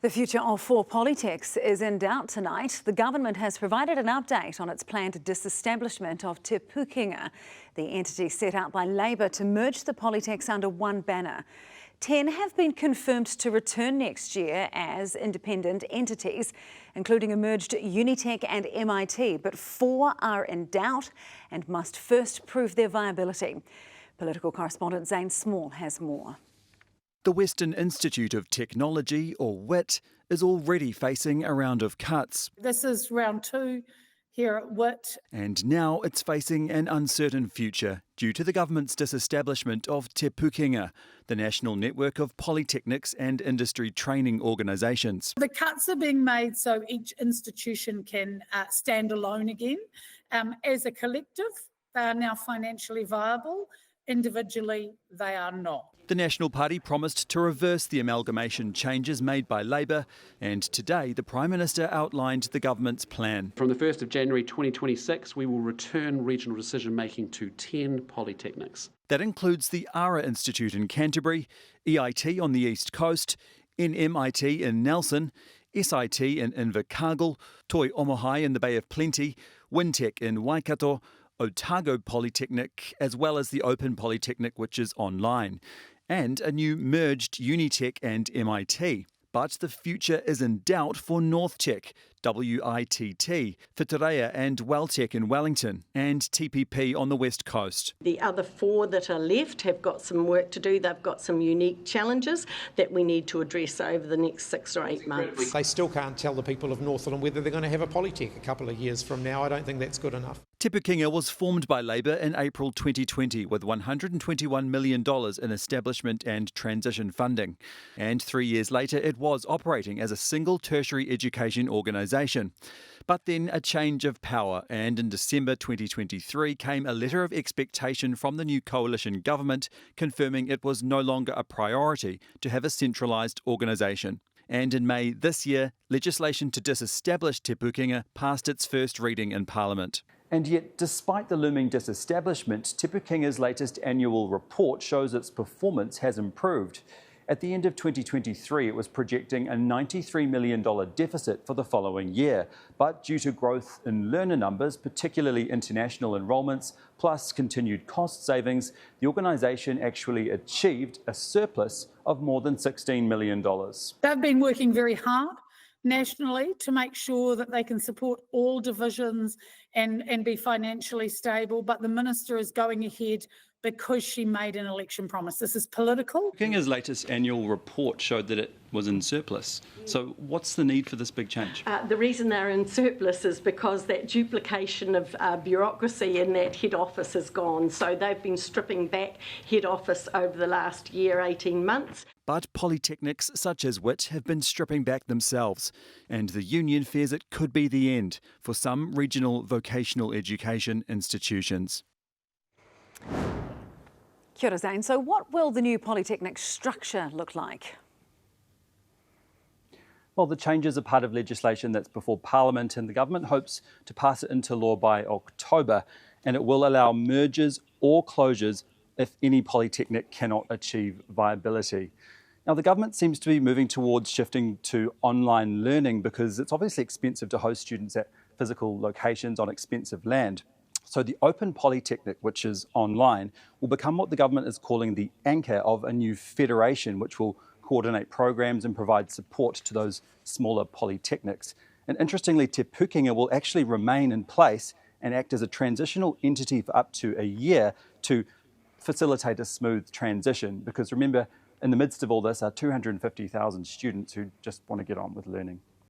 The future of 4 Polytechs is in doubt tonight. The government has provided an update on its planned disestablishment of Te Pukenga, the entity set out by Labour to merge the Polytechs under one banner. 10 have been confirmed to return next year as independent entities, including a merged Unitec and MIT, but 4 are in doubt and must first prove their viability. Political correspondent Zane Small has more. The Western Institute of Technology, or WIT, is already facing a round of cuts. This is round 2 here at WIT. And now it's facing an uncertain future due to the government's disestablishment of Te Pukenga, the national network of polytechnics and industry training organisations. The cuts are being made so each institution can stand alone again. As a collective, they are now financially viable. Individually, they are not. The National Party promised to reverse the amalgamation changes made by Labour, and today the Prime Minister outlined the government's plan. From the 1st of January 2026, we will return regional decision-making to 10 polytechnics. That includes the Ara Institute in Canterbury, EIT on the East Coast, NMIT in Nelson, SIT in Invercargill, Toi Omohai in the Bay of Plenty, Wintec in Waikato, Otago Polytechnic, as well as the Open Polytechnic, which is online, and a new merged Unitec and MIT. But the future is in doubt for Northtek, WITT, Whitireia and Welltech in Wellington, and TPP on the West Coast. The other 4 that are left have got some work to do. They've got some unique challenges that we need to address over the next 6 or 8 months. They still can't tell the people of Northland whether they're going to have a Polytech a couple of years from now. I don't think that's good enough. Te Pukenga was formed by Labour in April 2020 with $121 million in establishment and transition funding. And 3 years later, it was operating as a single tertiary education organisation. But then a change of power, and in December 2023 came a letter of expectation from the new coalition government confirming it was no longer a priority to have a centralised organisation. And in May this year, legislation to disestablish Te Pukenga passed its first reading in Parliament. And yet, despite the looming disestablishment, Te Pukenga's latest annual report shows its performance has improved. At the end of 2023, it was projecting a $93 million deficit for the following year. But due to growth in learner numbers, particularly international enrolments, plus continued cost savings, the organisation actually achieved a surplus of more than $16 million. They've been working very hard nationally to make sure that they can support all divisions and be financially stable, but the Minister is going ahead because she made an election promise. This is political. Pukenga's latest annual report showed that it was in surplus. So what's the need for this big change? The reason they're in surplus is because that duplication of bureaucracy in that head office is gone. So they've been stripping back head office over the last year, 18 months. But polytechnics such as WIT have been stripping back themselves, and the union fears it could be the end for some regional vocational education institutions. Kia ora, Zane. So what will the new Polytechnic structure look like? Well, the changes are part of legislation that's before Parliament, and the government hopes to pass it into law by October, and it will allow mergers or closures if any polytechnic cannot achieve viability. Now, the government seems to be moving towards shifting to online learning because it's obviously expensive to host students at physical locations on expensive land. So the Open Polytechnic, which is online, will become what the government is calling the anchor of a new federation, which will coordinate programs and provide support to those smaller polytechnics. And interestingly, Te Pukenga will actually remain in place and act as a transitional entity for up to a year to facilitate a smooth transition. Because remember, in the midst of all this are 250,000 students who just want to get on with learning.